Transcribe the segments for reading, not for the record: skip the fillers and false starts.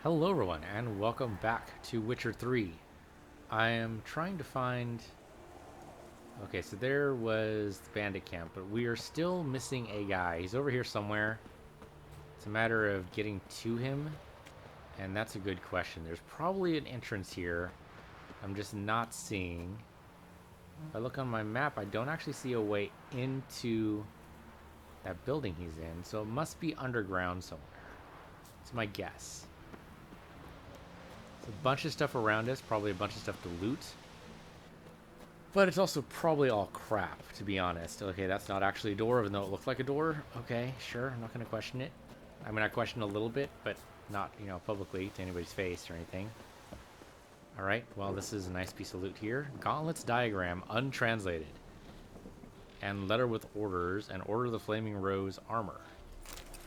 Hello everyone and welcome back to Witcher 3. I am trying to find... Okay, so there was the bandit camp, but we are still missing a guy. He's over here somewhere. It's a matter of getting to him, and that's a good question. There's probably an entrance here I'm just not seeing. If I look on my map, I don't actually see a way into that building he's in, so it must be underground somewhere. It's my guess. A bunch of stuff around us, probably a bunch of stuff to loot. But it's also probably all crap, to be honest. Okay, that's not actually a door, even though it looked like a door. Okay, sure, I'm not going to question it. I mean, I question a little bit, but not, publicly to anybody's face or anything. Alright, well, this is a nice piece of loot here. Gauntlets diagram, untranslated. And letter with orders, and Order of the Flaming Rose armor.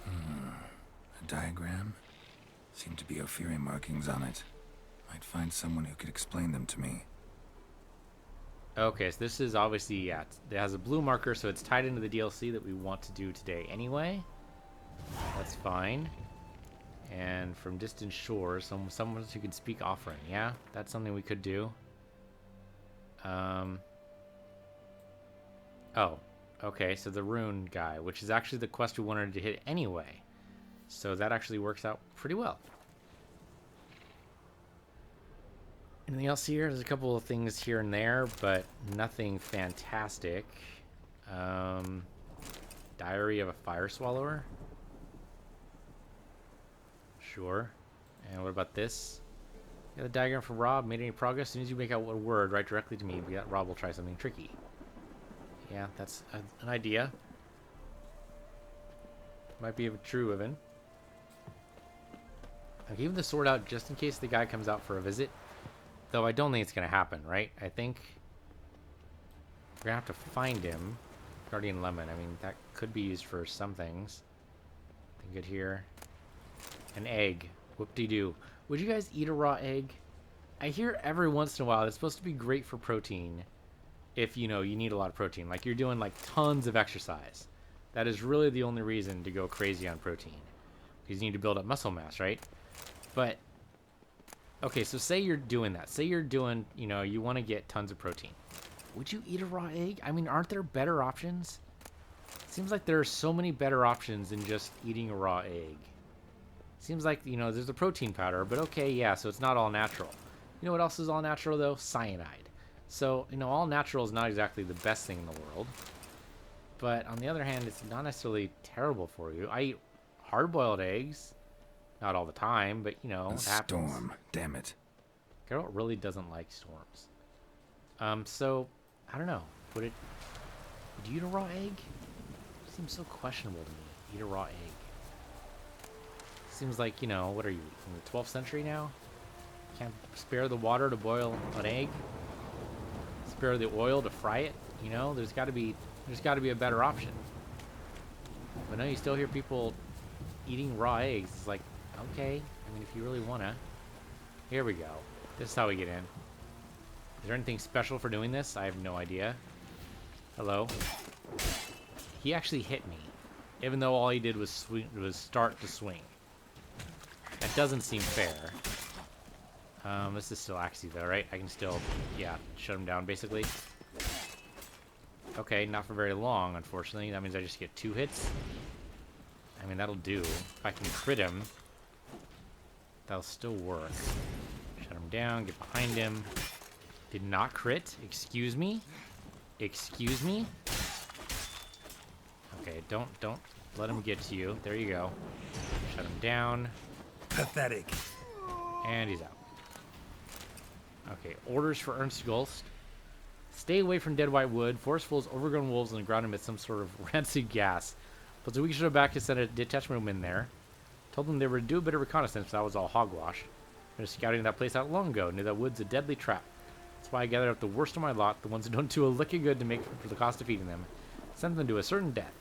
A diagram? Seem to be Ophiri markings on it. Might find someone who could explain them to me. Okay, so this is obviously, yeah, it has a blue marker, so it's tied into the DLC that we want to do today anyway. That's fine. And from distant shores, someone who can speak offering. Yeah, that's something we could do. Oh, okay, so the rune guy, which is actually the quest we wanted to hit anyway. So that actually works out pretty well. Anything else here? There's a couple of things here and there, but nothing fantastic. Diary of a Fire Swallower? Sure. And what about this? Got the diagram from Rob. Made any progress? As soon as you make out a word, write directly to me. But Rob will try something tricky. Yeah, that's an idea. Might be true, Evan. I'm keeping the sword out just in case the guy comes out for a visit. Though I don't think it's going to happen, right? I think we're going to have to find him. Guardian Lemon. I mean, that could be used for some things. Think good here. An egg. Whoop-de-doo. Would you guys eat a raw egg? I hear every once in a while it's supposed to be great for protein. If, you need a lot of protein. Like, you're doing, like, tons of exercise. That is really the only reason to go crazy on protein. Because you need to build up muscle mass, right? But... okay, so say you're doing that. Say you're doing, you want to get tons of protein. Would you eat a raw egg? I mean, aren't there better options? Seems like there are so many better options than just eating a raw egg. Seems like, there's a protein powder, but okay, yeah, so it's not all natural. You know what else is all natural, though? Cyanide. So, all natural is not exactly the best thing in the world. But on the other hand, it's not necessarily terrible for you. I eat hard-boiled eggs. Not all the time, but, it happens. Storm, damn it. Carol really doesn't like storms. So, I don't know. Would you eat a raw egg? Seems so questionable to me. Eat a raw egg. Seems like, what are you, in the 12th century now? Can't spare the water to boil an egg? Spare the oil to fry it? There's got to be a better option. But no, you still hear people eating raw eggs. It's like, okay, I mean, if you really wanna. Here we go. This is how we get in. Is there anything special for doing this? I have no idea. Hello. He actually hit me, even though all he did was start to swing. That doesn't seem fair. This is still Axie though, right? I can still, yeah, shut him down basically. Okay, not for very long, unfortunately. That means I just get 2 hits. I mean, that'll do. If I can crit him, that'll still work. Shut him down, get behind him. Did not crit. Excuse me? Excuse me? Okay, don't let him get to you. There you go. Shut him down. Pathetic. And he's out. Okay, orders for Ernst Gulst. Stay away from dead white wood. Forest full of overgrown wolves on the ground emit some sort of rancid gas. But a week or so back to send a detachment in there. Told them they were to do a bit of reconnaissance, but that was all hogwash. I was scouting that place out long ago. Knew that wood's a deadly trap. That's why I gathered up the worst of my lot, the ones who don't do a lick of good to make for the cost of feeding them. Sent them to a certain death.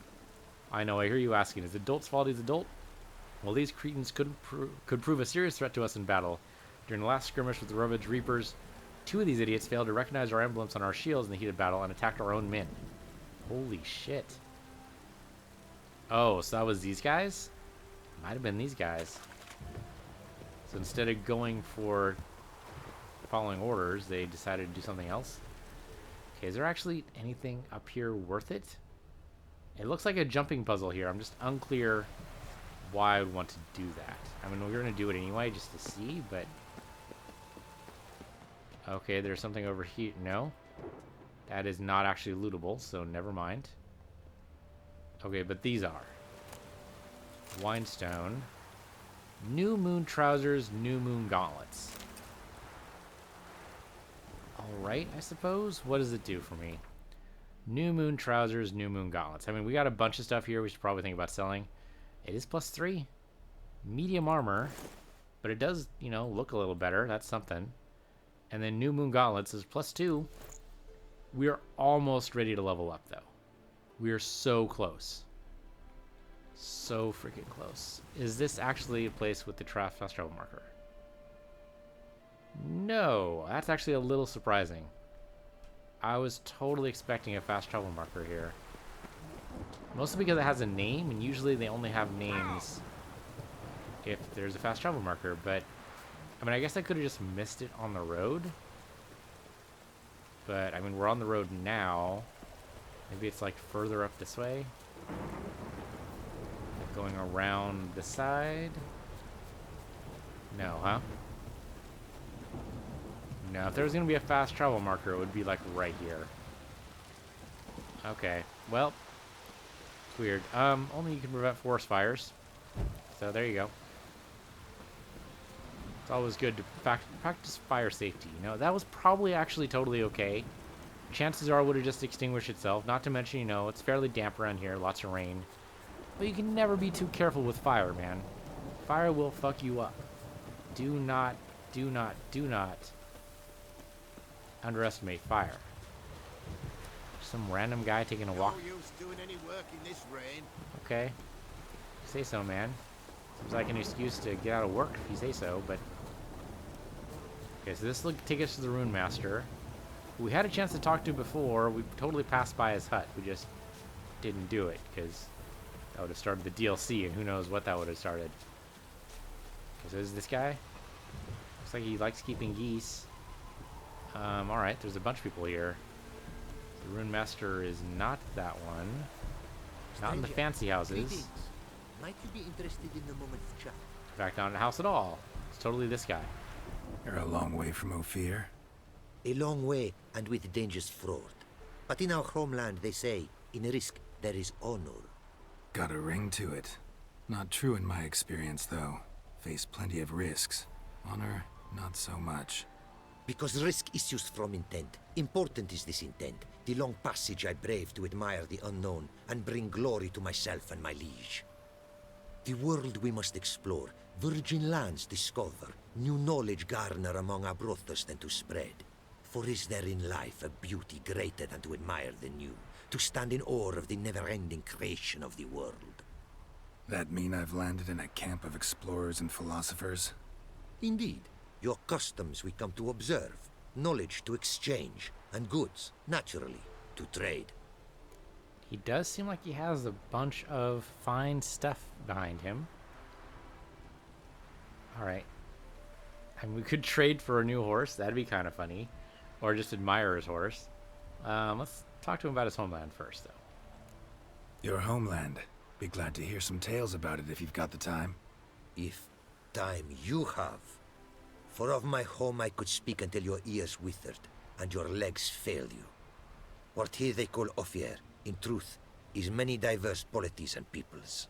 I know, I hear you asking, is adult's fault he's adult? Well, these cretins could prove a serious threat to us in battle. During the last skirmish with the Rovage Reapers, 2 of these idiots failed to recognize our emblems on our shields in the heated battle and attacked our own men. Holy shit. Oh, so that was these guys? Might have been these guys. So instead of going for following orders, they decided to do something else. Okay, is there actually anything up here worth it? It looks like a jumping puzzle here. I'm just unclear why I would want to do that. I mean, we're going to do it anyway just to see, but... Okay, there's something over here. No. That is not actually lootable, so never mind. Okay, but these are. Whinstone. New moon trousers, new moon gauntlets. Alright, I suppose. What does it do for me? New moon trousers, new moon gauntlets. I mean, we got a bunch of stuff here we should probably think about selling. It is +3. Medium armor. But it does, you know, look a little better. That's something. And then new moon gauntlets is +2. We are almost ready to level up, though. We are so close. So freaking close. Is this actually a place with the fast travel marker? No, that's actually a little surprising. I was totally expecting a fast travel marker here. Mostly because it has a name, and usually they only have names if there's a fast travel marker, but I mean, I guess I could have just missed it on the road. But, I mean, we're on the road now. Maybe it's, like, further up this way. Like going around the side. No, huh? No, if there was going to be a fast travel marker, it would be, like, right here. Okay, well, it's weird. Only you can prevent forest fires. So, there you go. It's always good to practice fire safety. You know, that was probably actually totally okay. Chances are it would have just extinguished itself. Not to mention, you know, it's fairly damp around here. Lots of rain. But you can never be too careful with fire, man. Fire will fuck you up. Do not underestimate fire. Some random guy taking a walk. No use doing any work in this rain. Okay. Say so, man. Seems like an excuse to get out of work if you say so, but... Okay, so this will take us to the Rune Master. Who we had a chance to talk to before. We totally passed by his hut. We just didn't do it, because that would have started the DLC, and who knows what that would have started. Okay, so is this guy? Looks like he likes keeping geese. Alright, there's a bunch of people here. The Rune Master is not that one. Not in the fancy houses. Greetings. Might you be interested in a moment's chat? In fact, not in a house at all. It's totally this guy. You're a long way from Ophir. A long way, and with dangers fraught. But in our homeland, they say, in risk there is honor. Got a ring to it. Not true in my experience, though. Faced plenty of risks. Honor, not so much. Because risk issues from intent. Important is this intent. The long passage I brave to admire the unknown, and bring glory to myself and my liege. The world we must explore, virgin lands discover, new knowledge garner among our brothers than to spread. For is there in life a beauty greater than to admire the new, to stand in awe of the never-ending creation of the world? That mean I've landed in a camp of explorers and philosophers? Indeed, your customs we come to observe, knowledge to exchange, and goods, naturally, to trade. He does seem like he has a bunch of fine stuff behind him. Alright. And we could trade for a new horse. That'd be kind of funny. Or just admire his horse. Let's talk to him about his homeland first, though. Your homeland. Be glad to hear some tales about it if you've got the time. If time you have. For of my home I could speak until your ears withered, and your legs fail you. What here they call Ophir, in truth, is many diverse polities and peoples.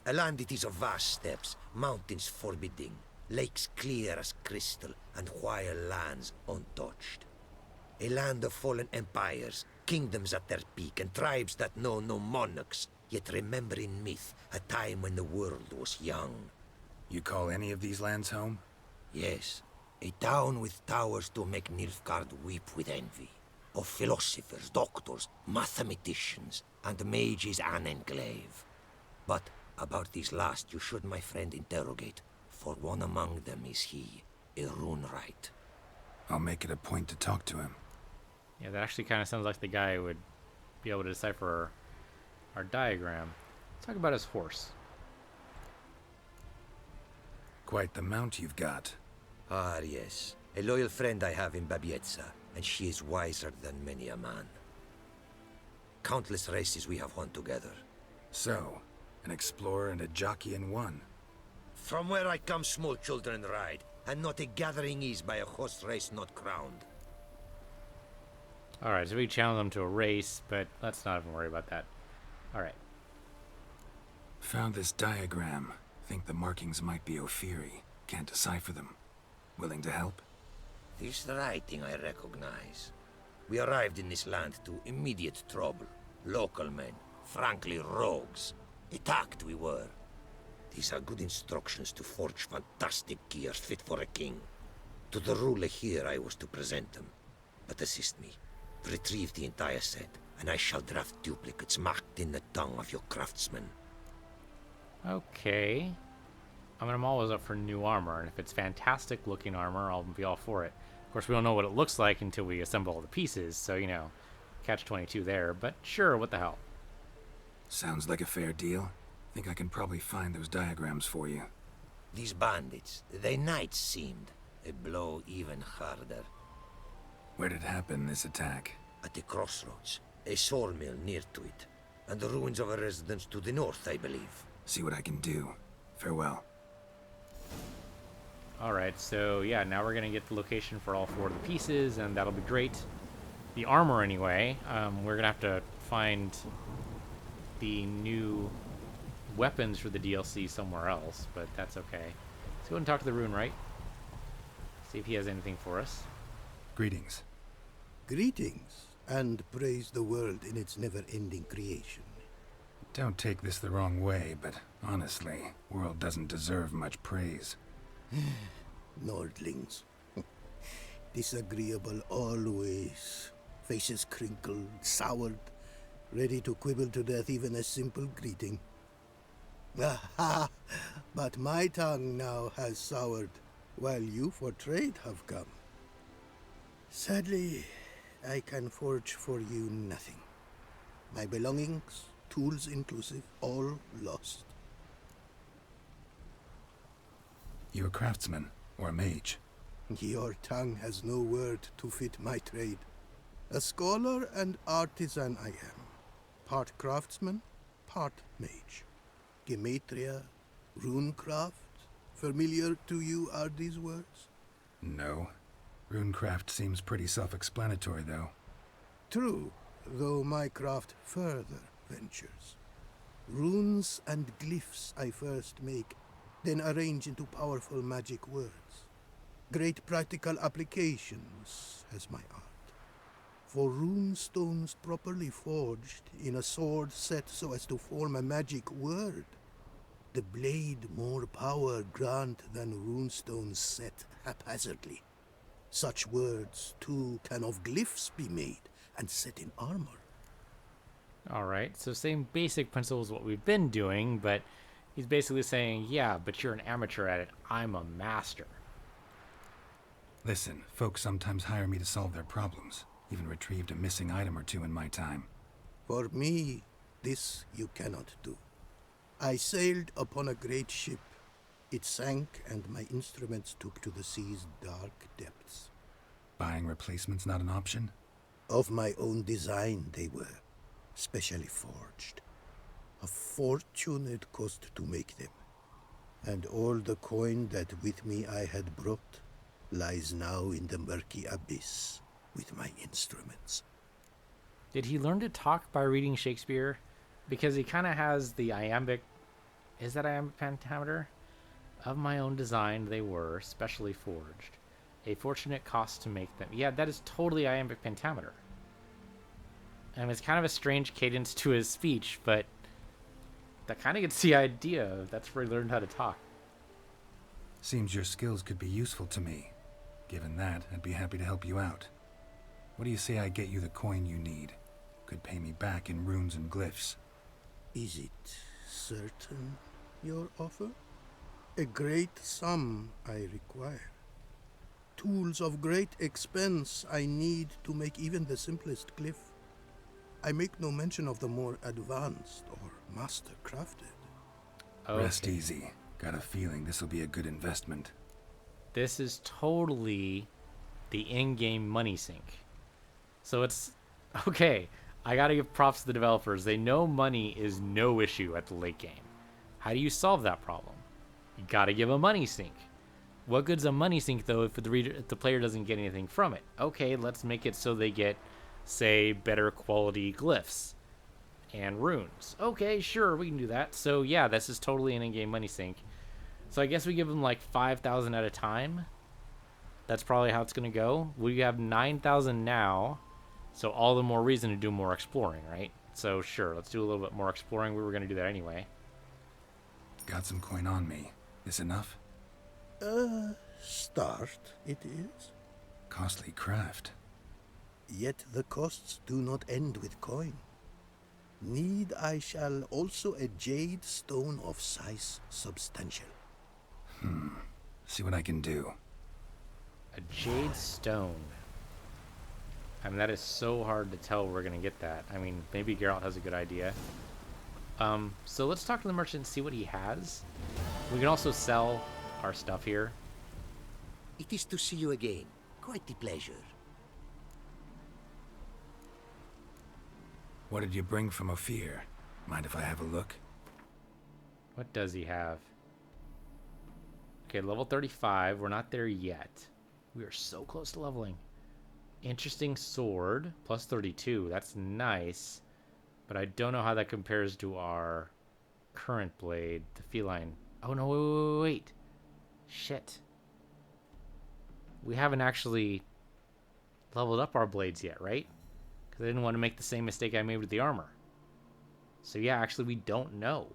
A land it is of vast steppes, mountains forbidding, lakes clear as crystal, and wild lands untouched. A land of fallen empires, kingdoms at their peak, and tribes that know no monarchs, yet remember in myth a time when the world was young. You call any of these lands home? Yes, a town with towers to make Nilfgaard weep with envy. Of philosophers, doctors, mathematicians, and mages an enclave. But about these last you should, my friend, interrogate, for one among them is he, a Runewright. I'll make it a point to talk to him. Yeah, that actually kind of sounds like the guy who would be able to decipher our diagram. Let's talk about his horse. Quite the mount you've got. Ah, yes. A loyal friend I have in Babietza, and she is wiser than many a man. Countless races we have won together. So, an explorer and a jockey in one. From where I come, small children ride, and not a gathering is by a horse race not crowned. Alright, so we challenge them to a race, but let's not even worry about that. Alright. Found this diagram. Think the markings might be Ophiri. Can't decipher them. Willing to help? This writing I recognize. We arrived in this land to immediate trouble. Local men, frankly rogues. Attacked we were. These are good instructions to forge fantastic gear fit for a king. To the ruler here I was to present them. But assist me. Retrieve the entire set, and I shall draft duplicates marked in the tongue of your craftsman. Okay. I mean, I'm always up for new armor, and if it's fantastic looking armor, I'll be all for it. Of course, we don't know what it looks like until we assemble all the pieces, so, you know, catch-22 there, but sure, what the hell. Sounds like a fair deal. Think I can probably find those diagrams for you. These bandits, they knights seemed. A blow even harder. Where did it happen, this attack? At the crossroads, a sawmill near to it, and the ruins of a residence to the north, I believe. See what I can do. Farewell. Alright, so yeah, now we're gonna get the location for all 4 of the pieces, and that'll be great. The armor, anyway, we're gonna have to find the new weapons for the DLC somewhere else, but that's okay. Let's go and talk to the Rune, right? See if he has anything for us. Greetings. Greetings, and praise the world in its never-ending creation. Don't take this the wrong way, but honestly, world doesn't deserve much praise. Nordlings. Disagreeable always. Faces crinkled, soured, ready to quibble to death even a simple greeting. Aha! But my tongue now has soured, while you for trade have come. Sadly, I can forge for you nothing. My belongings, tools inclusive, all lost. You a craftsman, or a mage? Your tongue has no word to fit my trade. A scholar and artisan I am. Part craftsman, part mage. Gematria, runecraft. Familiar to you are these words? No. Runecraft seems pretty self-explanatory, though. True, though my craft further ventures. Runes and glyphs I first make, then arrange into powerful magic words. Great practical applications as my art. For rune stones properly forged in a sword set so as to form a magic word, the blade more power grant than runestones set haphazardly. Such words, too, can of glyphs be made and set in armor. Alright, so same basic principle as what we've been doing, but he's basically saying, yeah, but you're an amateur at it. I'm a master. Listen, folks sometimes hire me to solve their problems. Even retrieved a missing item or two in my time. For me, this you cannot do. I sailed upon a great ship. It sank, and my instruments took to the sea's dark depths. Buying replacements not an option? Of my own design they were, specially forged. A fortune it cost to make them. And all the coin that with me I had brought lies now in the murky abyss with my instruments. Did he learn to talk by reading Shakespeare? Because he kind of has the iambic... Is that iambic pentameter? Of my own design they were, specially forged. A fortunate cost to make them. Yeah, that is totally iambic pentameter. And it's kind of a strange cadence to his speech, but that kind of gets the idea. That's where he learned how to talk. Seems your skills could be useful to me. Given that, I'd be happy to help you out. What do you say I get you the coin you need? Could pay me back in runes and glyphs. Is it certain, your offer? A great sum I require. Tools of great expense I need to make even the simplest glyph. I make no mention of the more advanced or master-crafted. Okay. Rest easy. Got a feeling this will be a good investment. This is totally the in-game money sink. So it's okay. I gotta give props to the developers. They know money is no issue at the late game. How do you solve that problem? You gotta give a money sink. What good's a money sink though if the player doesn't get anything from it? Okay, let's make it so they get, say, better quality glyphs and runes. Okay, sure, we can do that. So yeah, this is totally an in-game money sink. So I guess we give them like 5,000 at a time. That's probably how it's gonna go. We have 9,000 now, so all the more reason to do more exploring, right? So sure, let's do a little bit more exploring. We were gonna do that anyway. Got some coin on me. This enough? Start it is. Costly craft. Yet the costs do not end with coin. Need I shall also a jade stone of size substantial. See what I can do. A jade stone. I mean, that is so hard to tell we're gonna get that. I mean, maybe Geralt has a good idea. So let's talk to the merchant and see what he has. We can also sell our stuff here. It is to see you again. Quite the pleasure. What did you bring from Ophir? Mind if I have a look? What does he have? Okay, level 35. We're not there yet. We are so close to leveling. Interesting sword. Plus 32. That's nice. But I don't know how that compares to our current blade. The feline. Oh, no, wait. Shit. We haven't actually leveled up our blades yet, right? Because I didn't want to make the same mistake I made with the armor. So yeah, actually we don't know.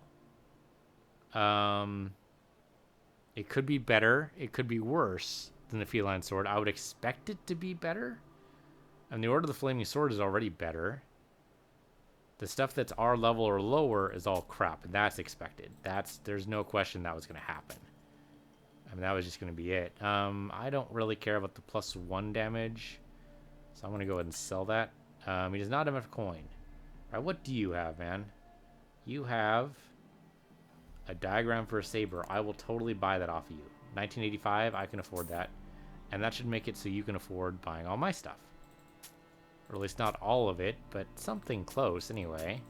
It could be better. It could be worse than the feline sword. I would expect it to be better. And the Order of the Flaming Sword is already better. The stuff that's our level or lower is all crap, and that's expected. There's no question that was going to happen. I mean, that was just going to be it. I don't really care about the +1 damage, so I'm going to go ahead and sell that. He does not have enough coin. All right, what do you have, man? You have a diagram for a saber. I will totally buy that off of you. 1985, I can afford that. And that should make it so you can afford buying all my stuff. Or at least not all of it, but something close anyway.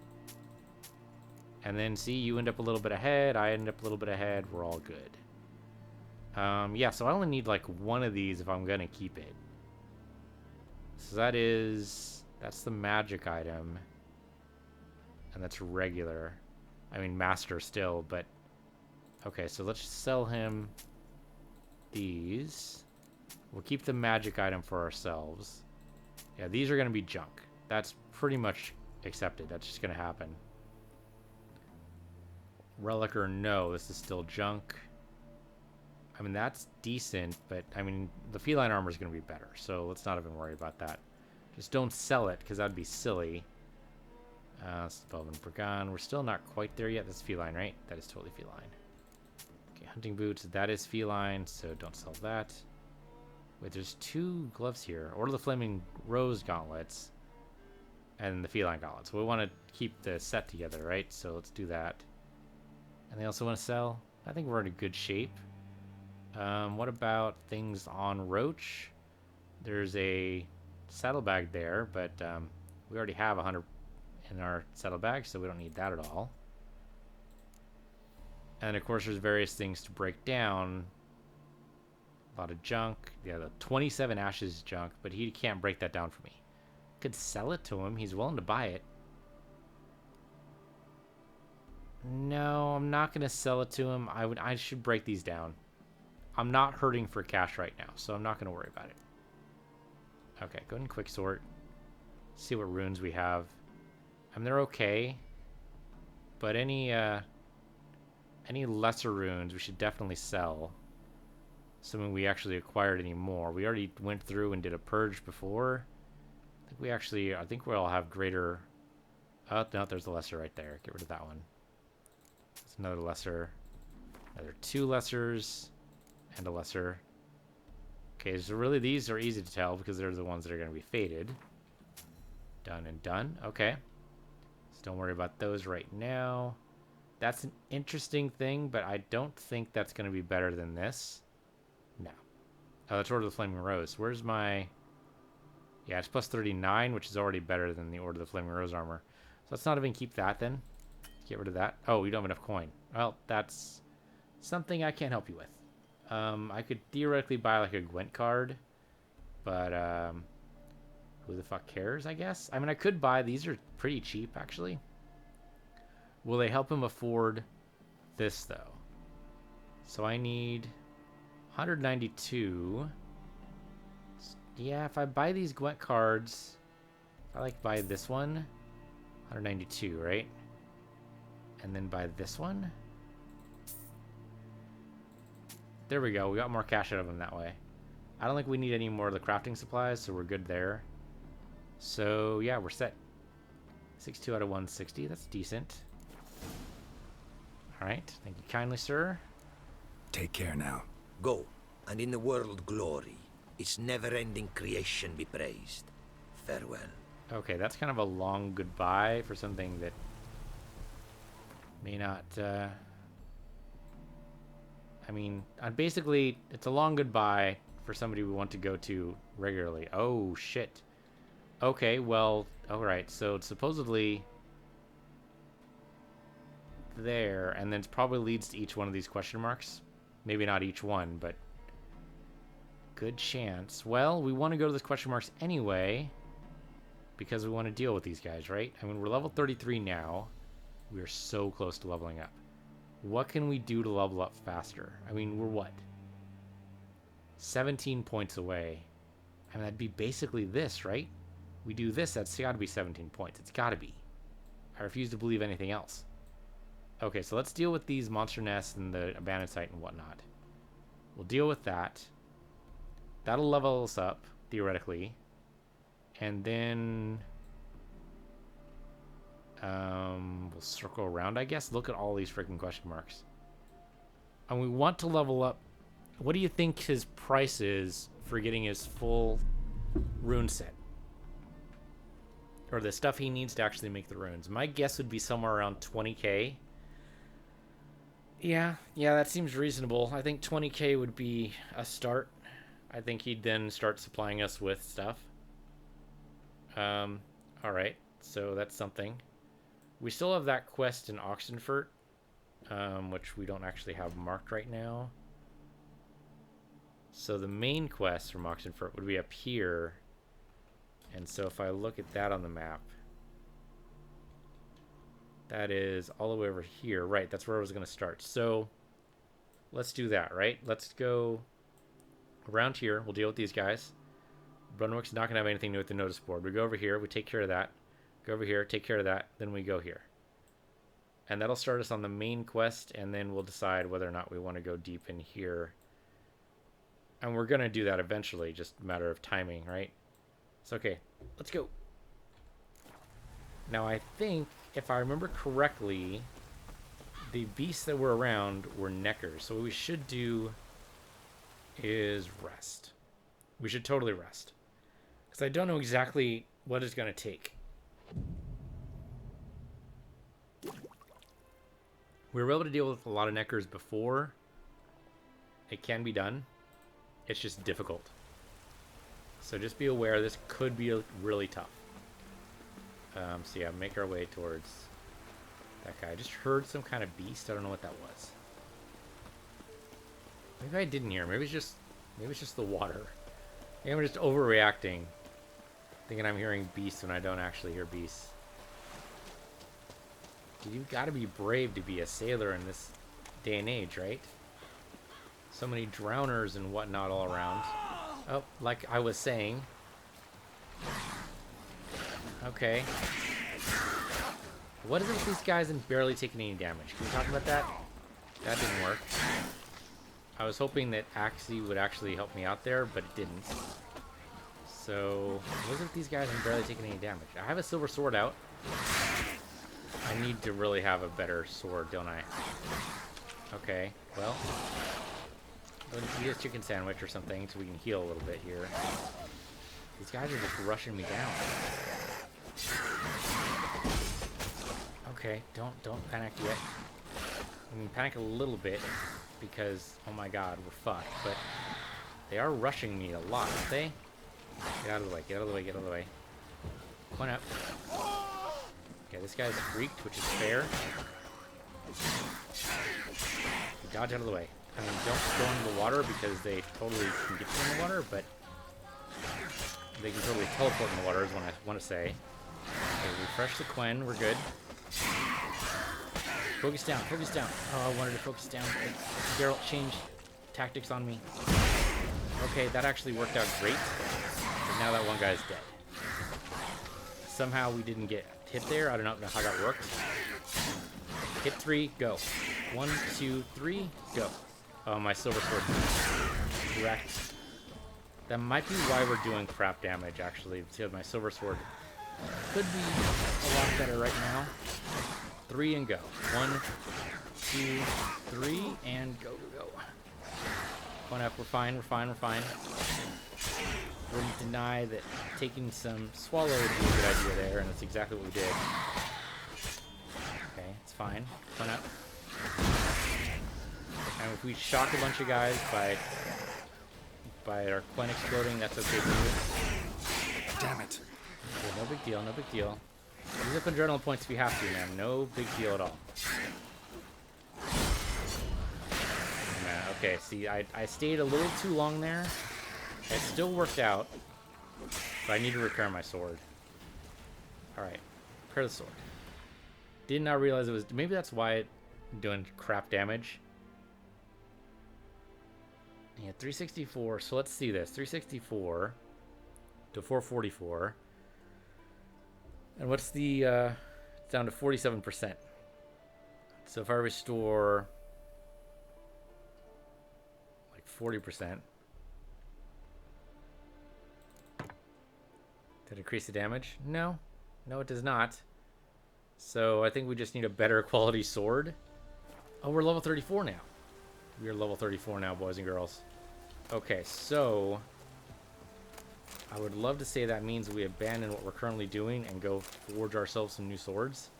And then see, you end up a little bit ahead, I end up a little bit ahead, we're all good. Yeah, so I only need like one of these if I'm gonna keep it. So that's the magic item. And that's regular. I mean, master still, but... Okay, so let's sell him these. We'll keep the magic item for ourselves. Yeah, these are going to be junk. That's pretty much accepted. That's just going to happen. Relic or no, this is still junk. I mean, that's decent, but, I mean, the feline armor is going to be better, so let's not even worry about that. Just don't sell it, because that'd be silly. Spellman Bragan. We're still not quite there yet. That's feline, right? That is totally feline. Okay, hunting boots. That is feline, so don't sell that. Wait, there's 2 gloves here. Order of the Flaming Rose gauntlets. And the feline gauntlets. We want to keep the set together, right? So let's do that. And they also want to sell. I think we're in a good shape. What about things on Roach? There's a saddlebag there, but we already have 100 in our saddlebag, so we don't need that at all. And of course, there's various things to break down. A lot of junk. Yeah, the 27 ashes is junk, but he can't break that down for me. Could sell it to him. He's willing to buy it. No, I'm not gonna sell it to him. I should break these down. I'm not hurting for cash right now, so I'm not gonna worry about it. Okay, go ahead and quick sort. See what runes we have. I mean, they're okay, but any lesser runes we should definitely sell. Assuming we actually acquired any more. We already went through and did a purge before. I think we'll have greater... Oh, no, there's the lesser right there. Get rid of that one. There's another lesser. Another 2 lessers. And a lesser. Okay, so really these are easy to tell because they're the ones that are going to be faded. Done and done. Okay. So don't worry about those right now. That's an interesting thing, but I don't think that's going to be better than this. No. Oh, that's Order of the Flaming Rose. Where's my... Yeah, it's plus 39, which is already better than the Order of the Flaming Rose armor. So let's not even keep that then. Get rid of that. Oh, we don't have enough coin. Well, that's something I can't help you with. I could theoretically buy like a Gwent card, but who the fuck cares, I guess? I mean, I could buy... These are pretty cheap, actually. Will they help him afford this, though? So I need 192. Yeah, if I buy these Gwent cards, I like buy this one. 192, right? And then buy this one. There we go. We got more cash out of him that way. I don't think we need any more of the crafting supplies, so we're good there. So, yeah, we're set. 62 out of 160. That's decent. Alright. Thank you kindly, sir. Take care now. Go, and in the world glory, its never-ending creation be praised. Farewell. Okay, that's kind of a long goodbye for something that may not... I mean, basically, it's a long goodbye for somebody we want to go to regularly. Oh, shit. Okay, well, alright, so it's supposedly there, and then it probably leads to each one of these question marks. Maybe not each one, but good chance. Well, we want to go to those question marks anyway, because we want to deal with these guys, right? I mean, we're level 33 now. We are so close to leveling up. What can we do to level up faster? I mean, we're what? 17 points away. I mean, that'd be basically this, right? We do this, that's got to be 17 points. It's got to be. I refuse to believe anything else. Okay, so let's deal with these monster nests and the abandoned site and whatnot. We'll deal with that. That'll level us up, theoretically. And then... we'll circle around, I guess. Look at all these freaking question marks. And we want to level up. What do you think his price is for getting his full rune set? Or the stuff he needs to actually make the runes. My guess would be somewhere around 20k. Yeah, that seems reasonable. I think 20k would be a start. I think he'd then start supplying us with stuff. Alright, so that's something. We still have that quest in Oxenfurt, which we don't actually have marked right now. So the main quest from Oxenfurt would be up here. And so if I look at that on the map, that is all the way over here. Right, that's where I was going to start. So let's do that, right? Let's go around here. We'll deal with these guys. Brunwick's not going to have anything to do with the notice board. We go over here. We take care of that. Go over here. Take care of that. Then we go here. And that'll start us on the main quest. And then we'll decide whether or not we want to go deep in here. And we're going to do that eventually. Just a matter of timing, right? It's okay. Let's go. Now, I think, if I remember correctly, the beasts that were around were neckers. So what we should do is rest. We should totally rest. Because I don't know exactly what it's going to take. We were able to deal with a lot of neckers before. It can be done. It's just difficult. So just be aware this could be really tough. So yeah, make our way towards that guy. I just heard some kind of beast. I don't know what that was. Maybe I didn't hear. Maybe it's just the water. Maybe I'm just overreacting, thinking I'm hearing beasts when I don't actually hear beasts. You've got to be brave to be a sailor in this day and age, right? So many drowners and whatnot all around. Oh, like I was saying. Okay. What is it with these guys and barely taking any damage? Can we talk about that? That didn't work. I was hoping that Axie would actually help me out there, but it didn't. So, what is it with these guys and barely taking any damage? I have a silver sword out. I need to really have a better sword, don't I? Okay, well. Let's eat a chicken sandwich or something so we can heal a little bit here. These guys are just rushing me down. Okay, don't panic yet. I mean, panic a little bit because, oh my god, we're fucked. But they are rushing me a lot, aren't they? Get out of the way, get out of the way, get out of the way. Point up. Okay, this guy's freaked, which is fair. Dodge out of the way. I mean, don't go into the water because they totally can get you in the water, but they can totally teleport in the water is what I want to say. Okay, refresh the Quen, we're good. Focus down, focus down. Oh, I wanted to focus down. Geralt changed tactics on me. Okay, that actually worked out great. But now that one guy's dead. Somehow we didn't get hit there. I don't know how that worked. Hit 3, go. 1, 2, 3, go. Oh, my silver sword. Correct. That might be why we're doing crap damage, actually. Because my silver sword could be a lot better right now. 3 and go. 1, 2, 3, and go, go, go. Going up, we're fine, we're fine, we're fine. Wouldn't deny that taking some swallow would be a good idea there, and that's exactly what we did. Okay, it's fine. Going up. And if we shock a bunch of guys by our Quen exploding, that's okay too. Damn it. Okay, no big deal, no big deal. Use up adrenaline points if you have to, man. No big deal at all. Man, okay, see, I stayed a little too long there. It still worked out, but I need to repair my sword. Alright, repair the sword. Did not realize it was... Maybe that's why it's doing crap damage. Yeah, 364. So let's see this. 364 to 444. And what's the... it's down to 47%. So if I restore... like 40%... Did it increase the damage? No. No, it does not. So I think we just need a better quality sword. Oh, we're level 34 now. We are level 34 now, boys and girls. Okay, so... I would love to say that means we abandon what we're currently doing and go forge ourselves some new swords.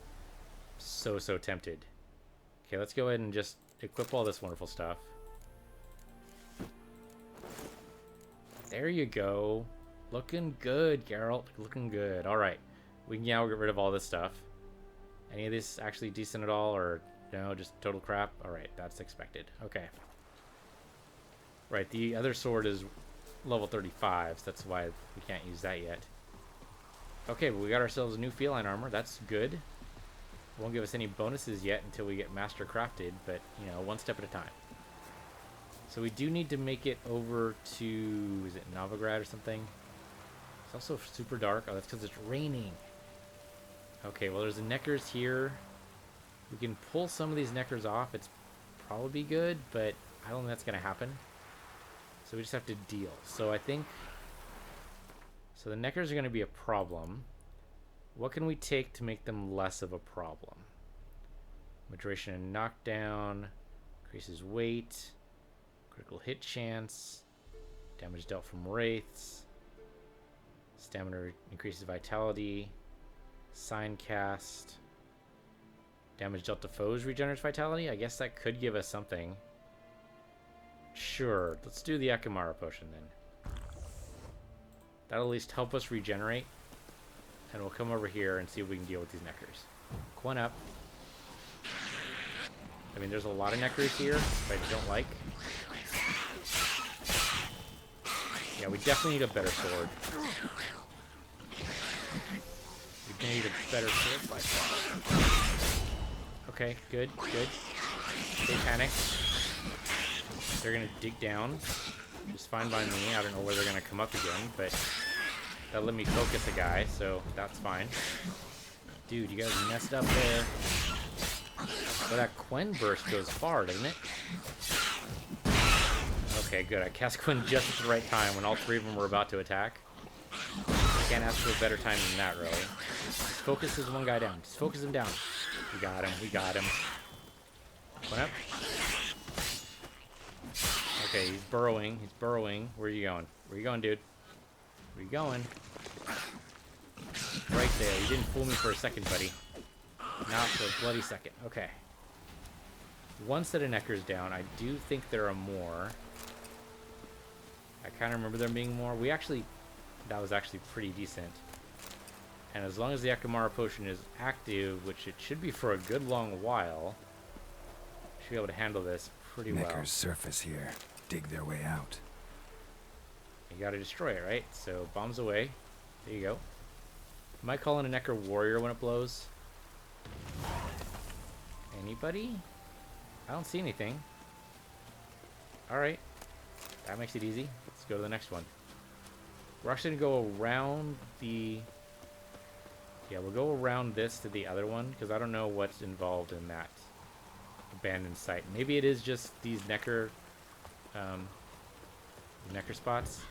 So tempted. Okay, let's go ahead and just equip all this wonderful stuff. There you go. Looking good, Geralt. Looking good. Alright. We can now get rid of all this stuff. Any of this actually decent at all, or no, just total crap? Alright, that's expected. Okay. Right, the other sword is level 35, so that's why we can't use that yet. Okay, but we got ourselves a new feline armor. That's good. Won't give us any bonuses yet until we get master crafted, but, you know, one step at a time. So we do need to make it over to, is it Novigrad or something? It's also super dark. Oh, that's because it's raining. Okay, well, there's the Neckers here. We can pull some of these Neckers off. It's probably good, but I don't think that's going to happen. So we just have to deal. So I think... So the Neckers are going to be a problem. What can we take to make them less of a problem? Duration and knockdown. Increases weight. Critical hit chance. Damage dealt from wraiths. Stamina increases vitality. Sign cast. Damage dealt to foes regenerates vitality. I guess that could give us something. Sure, let's do the Ekamara potion then. That'll at least help us regenerate. And we'll come over here and see if we can deal with these Neckers. Quen up. I mean, there's a lot of Neckers here, but I don't like. Yeah, we definitely need a better sword. We need a better sword by far. Okay, good, good. They panic. They're gonna dig down. Just fine by me. I don't know where they're gonna come up again, but that'll let me focus a guy, so that's fine. Dude, you guys messed up there. Well, that Quen burst goes far, doesn't it? Okay, good. I cast Quen just at the right time when all three of them were about to attack. I can't ask for a better time than that, really. Just focus this one guy down. Just focus him down. We got him. We got him. Quen up. Okay, he's burrowing. He's burrowing. Where are you going? Where are you going, dude? Where are you going? Right there. You didn't fool me for a second, buddy. Not for a bloody second. Okay. one set of Neckers down. I do think there are more. I kind of remember there being more. That was actually pretty decent. And as long as the Akamara potion is active, which it should be for a good long while, should be able to handle this pretty well. Necker's surface here. Dig their way out. You gotta destroy it, right? So bombs away. There you go. Am I calling a Necker warrior when it blows? Anybody? I don't see anything. Alright. That makes it easy. Let's go to the next one. We're actually gonna go around the... Yeah, we'll go around this to the other one, because I don't know what's involved in that abandoned site. Maybe it is just these Necker spots.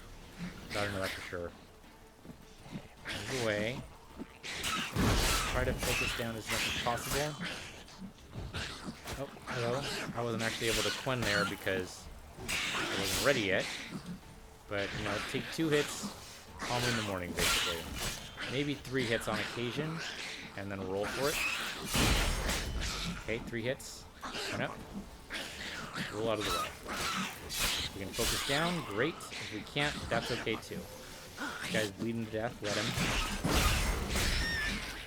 I don't know that for sure. Move away. Try to focus down as much as possible. Oh, hello. I wasn't actually able to Quen there because I wasn't ready yet. But, you know, take 2 hits, call me in the morning, basically. Maybe 3 hits on occasion, and then roll for it. Okay, 3 hits. Run up. Roll out of the way. If we can focus down, great. If we can't, that's okay too. This guy's bleeding to death, let him.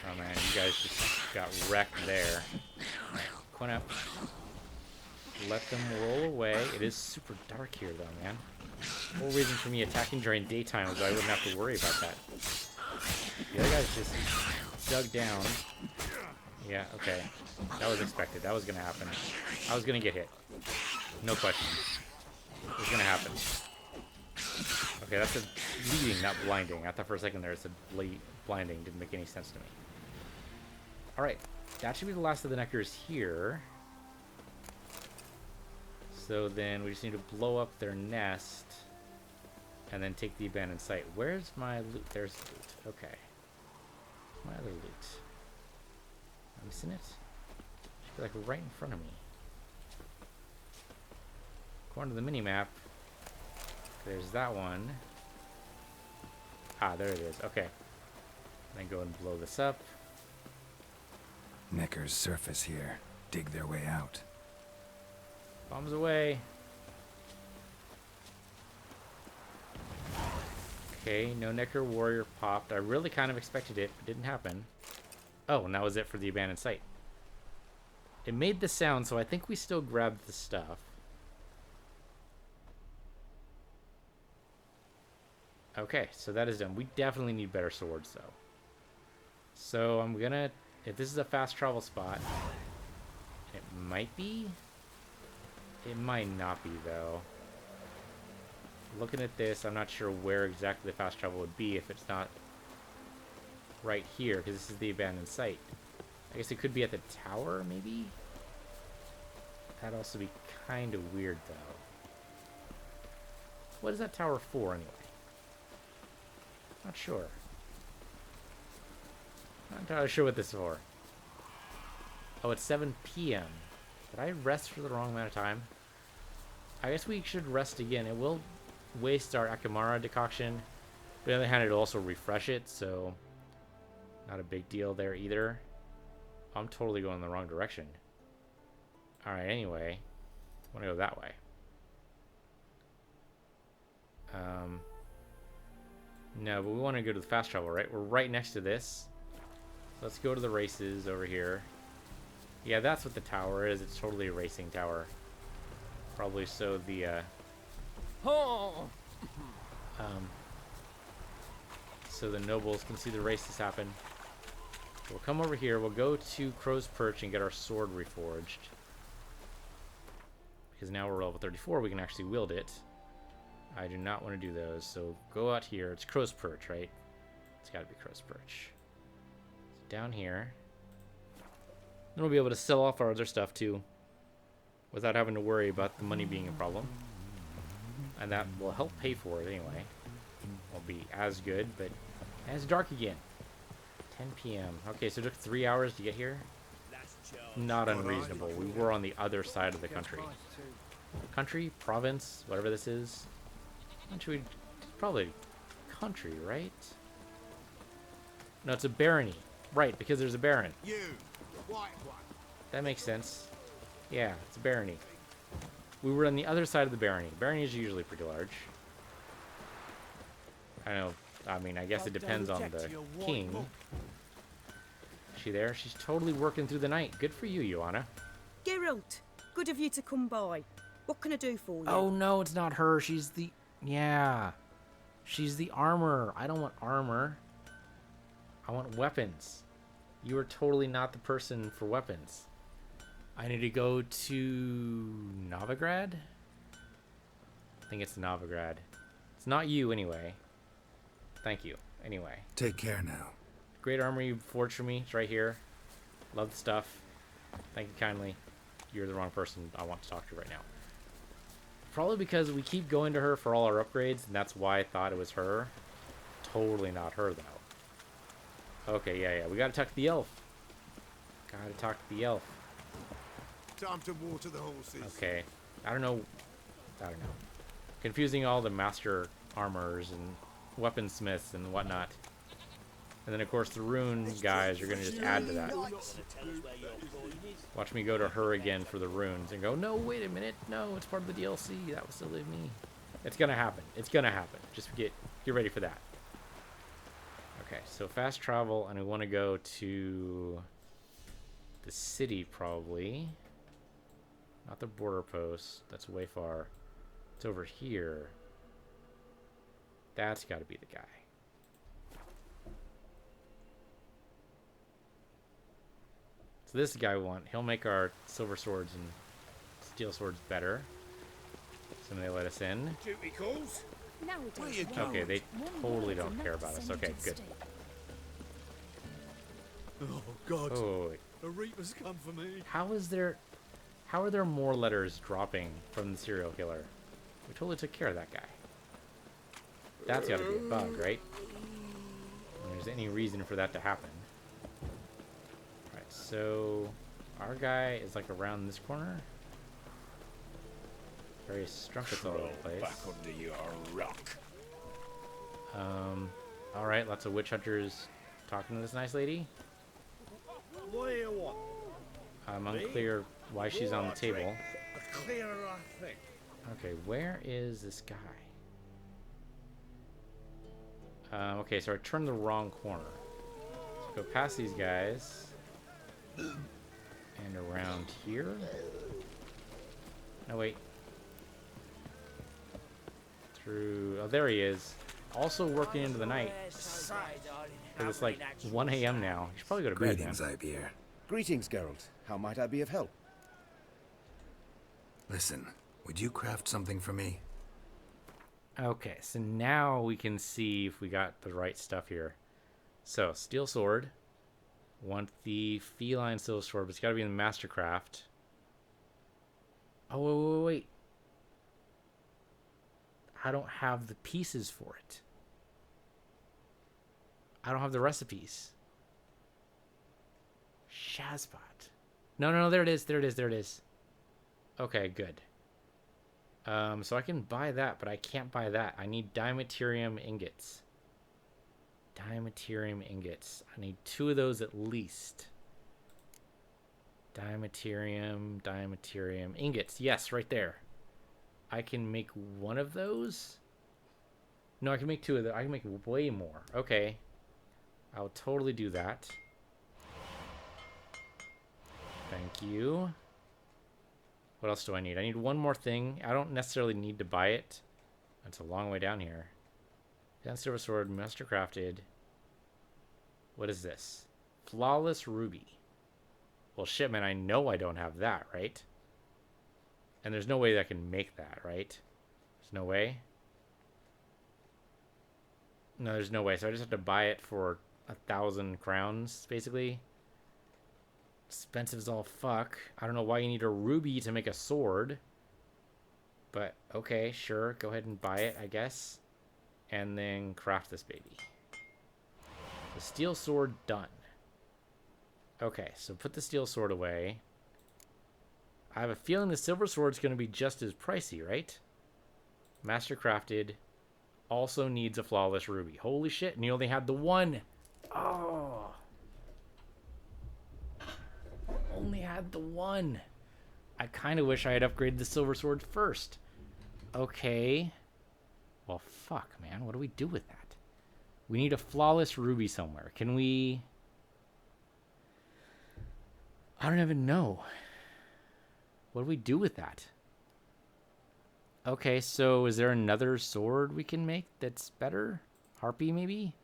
Oh man, you guys just got wrecked there. Alright, Quen up. Let them roll away. It is super dark here though, man. The whole reason for me attacking during daytime was I wouldn't have to worry about that. The other guy's just dug down. Yeah, okay. That was expected. That was gonna happen. I was gonna get hit. No question. It was gonna happen. Okay, that's a bleeding, not blinding. I thought for a second there it said blinding. Didn't make any sense to me. Alright. That should be the last of the Neckers here. So then we just need to blow up their nest. And then take the abandoned site. Where's my loot? There's loot. Okay. My other loot. I'm missing it? Should be like right in front of me. According to the mini-map, there's that one. Ah, there it is. Okay. Then go and blow this up. Necker's surface here. Dig their way out. Bombs away. Okay, no Necker warrior popped. I really kind of expected it, but didn't happen. Oh, and that was it for the abandoned site. It made the sound, so I think we still grabbed the stuff. Okay, so that is done. We definitely need better swords, though. So I'm gonna... If this is a fast travel spot, it might be. It might not be, though. Looking at this, I'm not sure where exactly the fast travel would be if it's not right here, because this is the abandoned site. I guess it could be at the tower, maybe? That'd also be kind of weird, though. What is that tower for, anyway? Not sure. Not entirely sure what this is for. Oh, it's 7 p.m. Did I rest for the wrong amount of time? I guess we should rest again. It will waste our Akamara decoction. But on the other hand, it'll also refresh it, so not a big deal there either. I'm totally going the wrong direction. Alright, anyway. I want to go that way. No, but we want to go to the fast travel, right? We're right next to this. So let's go to the races over here. Yeah, that's what the tower is. It's totally a racing tower. Probably so the, so the nobles can see the races happen. We'll come over here. We'll go to Crow's Perch and get our sword reforged. Because now we're level 34, we can actually wield it. I do not want to do those, so go out here. It's Crow's Perch, right? It's got to be Crow's Perch. So down here. Then we'll be able to sell off our other stuff, too. Without having to worry about the money being a problem. And that will help pay for it anyway. Won't be as good, but it's dark again. 10 p.m. Okay, so it took 3 hours to get here. Not unreasonable. We were on the other side of the country. Country? Province? Whatever this is. Country? Probably country, right? No, it's a barony. Right, because there's a baron. That makes sense. Yeah, it's a barony. We were on the other side of the barony. Barony is usually pretty large. I know. I mean, I guess it depends on the king. Is she there? She's totally working through the night. Good for you, Joanna. Geralt, good of you to come by. What can I do for you? Oh, no, it's not her. She's the... Yeah. She's the armor. I don't want armor. I want weapons. You are totally not the person for weapons. I need to go to Novigrad? I think it's Novigrad. It's not you, anyway. Thank you, anyway. Take care now. Great armor you forged for me. It's right here. Love the stuff. Thank you kindly. You're the wrong person I want to talk to right now. Probably because we keep going to her for all our upgrades, and that's why I thought it was her. Totally not her, though. Okay, yeah. We gotta talk to the elf. Gotta talk to the elf. Time to water the horses. Okay. I don't know. Confusing all the master armorers and weaponsmiths and whatnot. And then, of course, the rune guys are going to just add to that. Watch me go to her again for the runes and go, no, wait a minute. No, it's part of the DLC. That was still in me. It's going to happen. It's going to happen. Just get ready for that. Okay, so fast travel, and I want to go to the city, probably. Not the border post. That's way far. It's over here. That's got to be the guy. So this guy he'll make our silver swords and steel swords better. So they let us in. Duty calls. Nowadays, Okay, they totally don't care about us. Okay, good. Oh God. Oh, A reaper's come for me. how are there more letters dropping from the serial killer? We totally took care of that guy. That's got to be a bug, right? If there's any reason for that to happen. Alright, so our guy is like around this corner. Various strumpets all over the place. Back under your rock. Alright, lots of witch hunters talking to this nice lady. What do you want? I'm unclear why she's on the table. A clearer thing. Okay, where is this guy? Okay, so I turned the wrong corner. So go past these guys. And around here. No, wait. Through... Oh, there he is. Also working into the night. It's like 1 a.m. now. You should probably go to bed, man. Greetings, Ibeer. Greetings, Geralt. How might I be of help? Listen, would you craft something for me? Okay, so now we can see if we got the right stuff here. So, steel sword. Want the feline steel sword, but it's got to be in the Mastercraft. Oh, wait. I don't have the pieces for it. I don't have the recipes. Shazbot. No, there it is. Okay, good. So I can buy that, but I can't buy that. I need dimaterium ingots. Dimaterium ingots. I need 2 of those at least. Dimaterium ingots. Yes, right there. I can make 1 of those? No, I can make 2 of those. I can make way more. Okay. I'll totally do that. Thank you. What else do I need? I need 1 more thing. I don't necessarily need to buy it. That's a long way down here. Advanced Silver Sword, Mastercrafted. What is this? Flawless Ruby. Well, shit, man, I know I don't have that, right? And there's no way that I can make that, right? There's no way? No, there's no way. So I just have to buy it for 1,000 crowns, basically. Expensive as all fuck. I don't know why you need a ruby to make a sword. But, okay, sure. Go ahead and buy it, I guess. And then craft this baby. The steel sword done. Okay, so put the steel sword away. I have a feeling the silver sword's going to be just as pricey, right? Mastercrafted. Also needs a flawless ruby. Holy shit, and you only had the 1. Oh. Only had the 1. I kind of wish I had upgraded the silver sword first. Okay. Well, fuck, man. What do we do with that? We need a flawless ruby somewhere. Can we... I don't even know. What do we do with that? Okay, so is there another sword we can make that's better? Harpy, maybe?